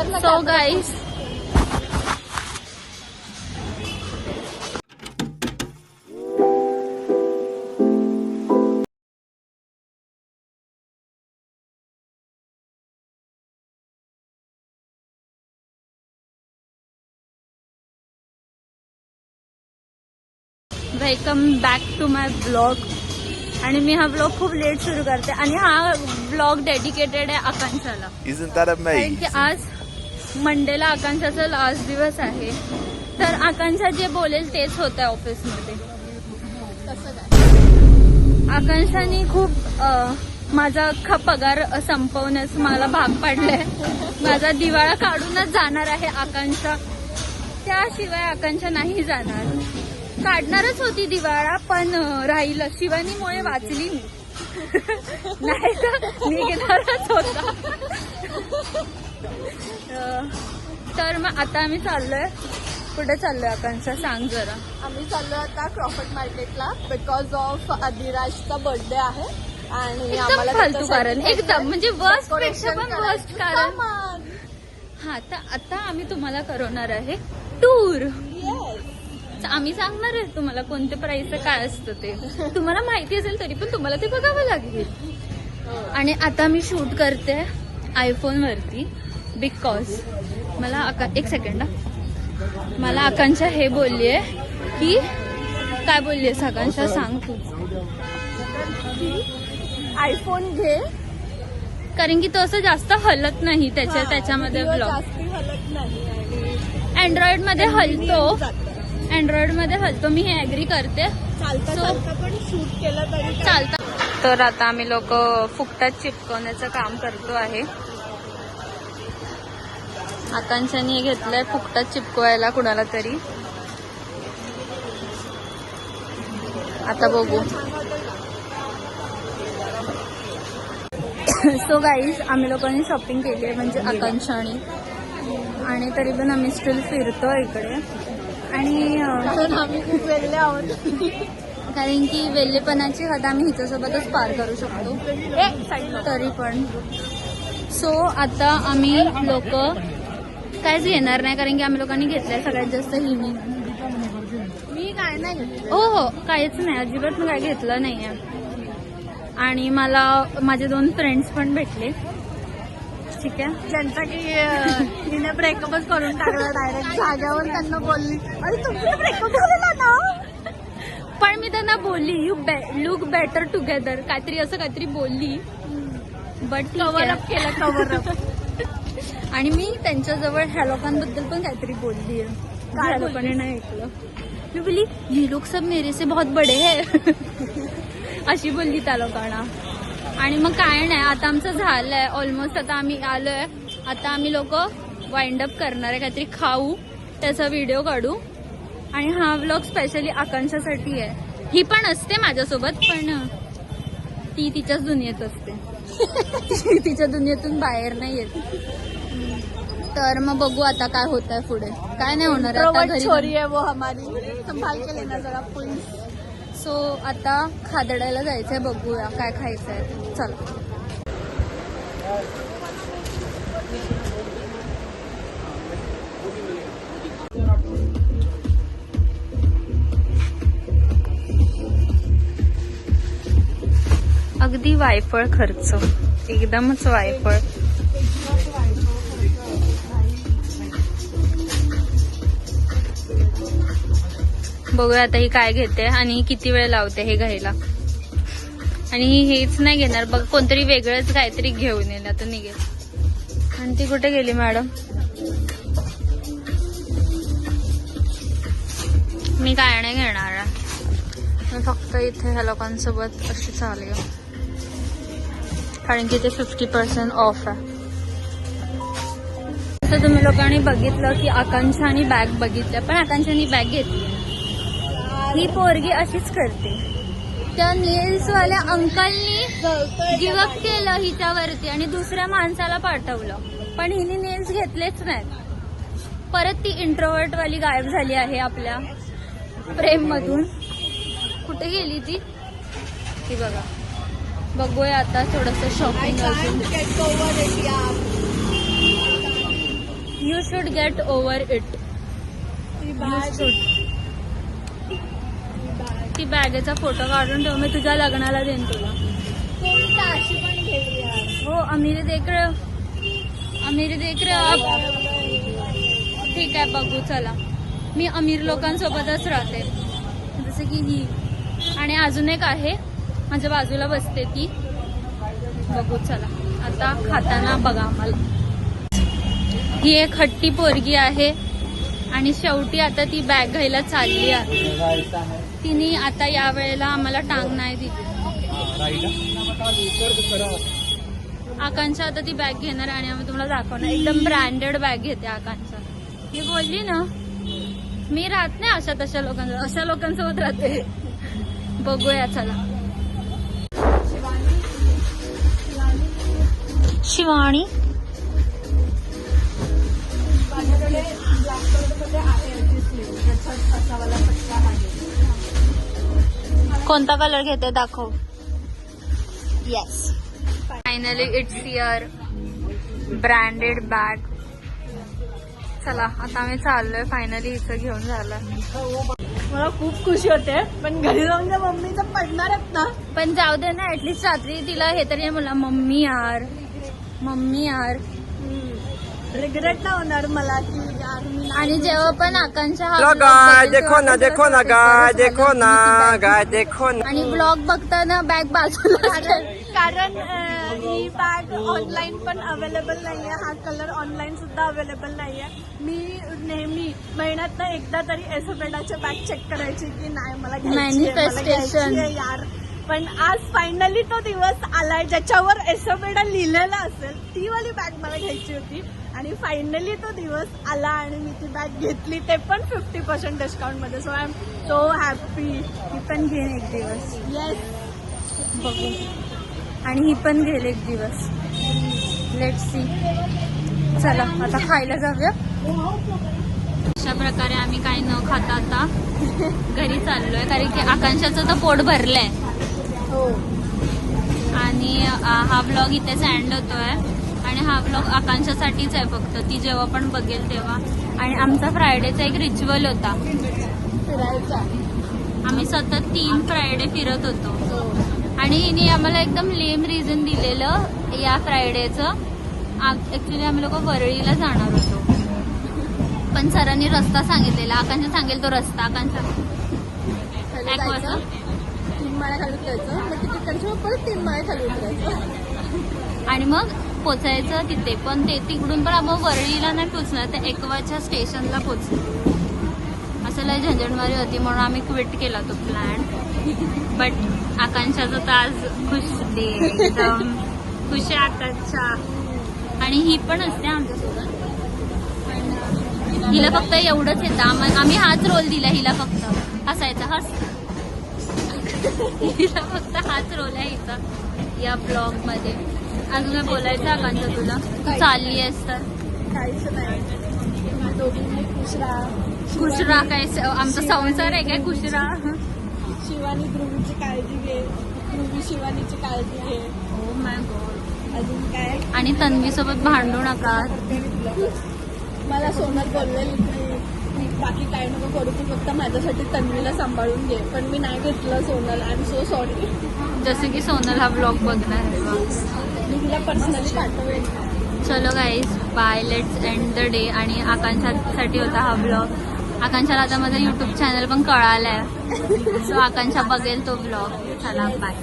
So guys welcome back to my blog. आणि मी हा ब्लॉग खूप लेट सुरू करते आणि हा ब्लॉग डेडिकेटेड आहे आकांक्षाला. कारण की आज मंडेला आकांक्षाचा लास्ट दिवस आहे. तर आकांक्षा जे बोलेल तेच होत आहे ऑफिसमध्ये. आकांक्षाने खूप माझा अख्खा पगार संपवण्यास मला भाग पाडलाय. माझा दिवाळा काढूनच जाणार आहे आकांक्षा. त्याशिवाय आकांक्षा नाही जाणार. काढणारच होती दिवाळा पण राहिलं. शिवानीमुळे वाचली मी. नाही तर निघणारच होता. तर मग आता आम्ही चाललोय. कुठे चाललोय आकांक्षा सांग जरा. आम्ही चाललोय आता क्रॉफर्ड मार्केटला बिकॉज ऑफ अधिराजचा बर्थडे आहे आणि आम्हाला फालतू कारण एकदम म्हणजे वर्स्ट पेक्षा पण वर्स्ट कारण. हा तर आता आम्ही तुम्हाला करवणार आहे टूर. आम्ही सांगणार आहे तुम्हाला कोणते प्राइस काय असतं ते. तुम्हाला माहिती असेल तरी पण तुम्हाला ते बघावं लागेल. आणि आता मी शूट करते आयफोन वरती बिकॉज मला एक सेकंड. मला आकांक्षा हे बोललीये की काय बोललीयस आकांक्षा सांग तू. आयफोन घे कारण की तो असं जास्त हलत नाही त्याच्यामध्ये ब्लॉग. हलत नाही आणि अँड्रॉइड मध्ये हलतो. अँड्रॉइड मध्ये हलतो. मी हे ऍग्री करते. चालता पण शूट केलं तरी चालतं. तर आता आम्ही लोक फुकटात चिपकवण्याचं काम करतो आहे. आकांक्षाने घेतलंय फुकटात चिपकवायला कुणाला तरी. आता बघू. सो गाईज आम्ही लोकांनी शॉपिंग केली आहे म्हणजे आकांक्षाने. आणि तरी पण आम्ही स्टील फिरतो इकडे. आणि आम्ही खूप वेगळे आहोत कारण की वेल्लेपणाची हद आम्ही हिच्यासोबतच पार करू शकतो तरी पण. सो आता आम्ही लोक काहीच घेणार नाही कारण की आम्ही लोकांनी घेतलंय सगळ्यात जास्त हिनी. मी काय नाही घेतलं. हो काहीच नाही अजिबात मी काय घेतलं नाहीये. आणि मला माझे 2 फ्रेंड्स पण भेटले. ठीक आहे. ज्यांचा की तिने ब्रेकअपच करून टाकला डायरेक्ट जाग्यावर. त्यांना बोलली अरे तुमचा ब्रेकअप झालेला ना. पण मी त्यांना बोलली यू लुक बेटर टुगेदर काहीतरी असं काहीतरी बोलली. बट कव्हर अप केलं कव्हर अप. आणि मी त्यांच्याजवळ ह्या लोकांबद्दल पण काहीतरी बोलली आहे. ह्या लोकांनी नाही ऐकलं. मी बोलली ये लोक सब मेरे से बहुत बडे है अशी बोलली त्या लोकांना. आणि मग काय नाही आता आमचं झालंय ऑलमोस्ट. आता आम्ही आलोय. आता आम्ही लोक वाइंड अप करणार आहे. काहीतरी खाऊ त्याचा व्हिडिओ काढू. आणि हा व्लॉग स्पेशली आकांक्षासाठी आहे. ही पण असते माझ्यासोबत पण ती तिच्याच दुनियेत असते. तिच्या दुनियेतून बाहेर नाही येत. तर मग बघू आता काय होत आहे पुढे. काय नाही होणार आता घरी. छोरी आहे वो हमारी संभाल के लेना जरा प्लीज. सो आता खादडायला जायचंय. बघूया काय खायचंय. चल. अगदी वायफळ खर्च. एकदमच वायफळ. बघूया आता ही काय घेते आणि किती वेळ लावते हे घ्यायला. आणि ही हेच नाही घेणार बघ. कोणतरी वेगळंच काहीतरी घेऊन येईल. आता निघेल. आणि ती कुठे गेली मॅडम. मी काय नाही घेणार. मी फक्त इथे ह्या लोकांसोबत अशी चालू कारण की ते 50% ऑफ आहे. तर तुम्ही लोकांनी बघितलं की आकांक्षाने बॅग बघितल्या पण आकांक्षाने बॅग घेतली. ही पोरगी अशीच करते. त्या नेल्सवाल्या अंकलनी गिवअप केलं हिच्यावरती आणि दुसऱ्या माणसाला पाठवलं. पण हिने नेल्स घेतलेच नाहीत. परत ती इंट्रोवर्ट वाली गायब झाली आहे आपल्या प्रेम मधून. कुठे गेली ती बघा. बघूया आता थोडंसं शॉपिंग अजून. Should get over it. ती यू बॅग शुड. ती बॅगेचा फोटो काढून ठेव, मी तुझ्या लग्नाला देईन तुला. कोणता अशी पण घे यार. हो अमीर देख रहे हो, अमीर देख रहे हो आप. ठीक आहे बघू चला. मी अमीर लोकांसोबतच राहते, जसं की ही. आणि अजून एक आहे माझ्या बाजूला बसते ती. बघू चला आता खाताना बघा आम्हाला. ही एक हट्टी पोरगी आहे आणि शेवटी आता ती बॅग घ्यायला चालली आहे. तिने आता या वेळेला आम्हाला टांग नाही दिली. आकांक्षा आता ती बॅग घेणार आणि आम्ही तुम्हाला दाखवणार. एकदम ब्रँडेड बॅग घेते आकांक्षा. मी बोलली ना मी राहत नाही अशा लोकांसोबत राहते. बघूया चला. शिवानी माझ्याकडे ब्लॅक कलरमध्ये आहे याची स्लीव, त्याच्यात असा वाला पट्टा आहे. कोणता कलर घेते दाखव. Yes finally it's your branded bag. चला आता आम्ही चाललोय फायनली. इथं घेऊन झालं. मला खूप खुशी होते, पण घरी जाऊन त्या मम्मीचं पडणार आहेत ना. पण जाऊ दे ना, ऍटलीस्ट रात्री तिला हे तरी मला मम्मी यार रिग्रेट नाही होणार मला की यार मी नाही. आणि जेव्हा पण आकांक्षा हा लो vlog गाय बघेल देखो ना, तेव्हा देखो ना तुला गाय समजेल देखो बरं ना, झालं मी ती bag गाय देखो ना. आणि ब्लॉग बघताना बॅग बाजूला कारण ही बॅग ऑनलाईन पण अवेलेबल नाहीये. हा कलर ऑनलाईन सुद्धा अवेलेबल नाहीये. मी नेहमी महिन्यातनं एकदा तरी एसोपेडाच्या बॅग चेक करायची की नाही मला Manifestation. यार. पण आज फायनली तो दिवस आलाय ज्याच्यावर एसोपेडा लिहिलेला असेल. ती वाली बॅग मला घ्यायची होती आणि फायनली तो दिवस आला आणि मी ती बॅग घेतली, ते पण 50% डिस्काउंट मध्ये. So I am so happy. ही पण घेईन एक दिवस. येस. बघू. आणि ही पण घेईल एक दिवस. Let see. चला आता खायला जाऊया. अशा प्रकारे आम्ही काही न खाता आता घरी चाललोय, कारण की आकांक्षाचं तर पोट भरलंय. हो. आणि हा ब्लॉग इथेच एंड होतोय. आणि हा ब्लॉग आकांक्षासाठीच आहे फक्त, ती जेव्हा पण बघेल तेव्हा. आणि आमचा फ्रायडेचा एक रिच्युअल होता. फिरायचा. आम्ही सतत 3 फ्रायडे फिरत होतो. आणि हिने आम्हाला एकदम लेम रिझन दिलेलं या फ्रायडेचं. ऍक्च्युली आम्ही लोक वरळीला जाणार होतो, पण सरांनी रस्ता सांगितलेला. आकांक्षा सांगेल तो रस्ता. आकांक्षा एक वाजता 3 माळ्या खाली उतरायचं, मग तिकीट काढायचं, परत 3 माळ्या खाली उतरायचं. आणि मग पोचायचं तिथे. पण ते तिकडून पण आपण वरळीला नाही पोचणार, ते एकवाच्या स्टेशनला पोचलो. असं लय झंझटमारी होती म्हणून आम्ही क्विट केला तो प्लॅन. बट आकांक्षाचं तर आज खुश डे, एकदम खुश आहे आकांक्षा. आणि ही पण असते आमच्यासोबत, पण हिला फक्त एवढंच येतं. आम्ही हाच रोल दिला हिला, फक्त हसायचा. हिला फक्त हाच रोल आहे हिचा या ब्लॉग मध्ये. अजून काय बोलायचं आकांक्षा तुला? तू चालली आहेस तर काहीच नाही. दोघींनी खुश राहा. खुश राहा. काय आमचा संसार आहे काय खुश राहा? शिवानी ध्रुवीची काळजी घे, ध्रुवी शिवानीची काळजी घे. Oh my God. अजून काय? आणि तन्वी सोबत भांडू नका. मला सोनल बोललेली की बाकी काय नको करू, तू फक्त माझ्यासाठी तन्वीला सांभाळून घे. पण मी नाही घेतलं Sonal. I am so sorry. जसं की सोनल हा ब्लॉग बघणार आहे. मी तिला पर्सनली पाठवेन. चलो guys bye. Let's end the day. आणि आकांक्षासाठी होता हा ब्लॉग. आकांक्षाला आता माझा युट्यूब चॅनल पण कळालाय, सो आकांक्षा बघेल तो ब्लॉग. चला बाय.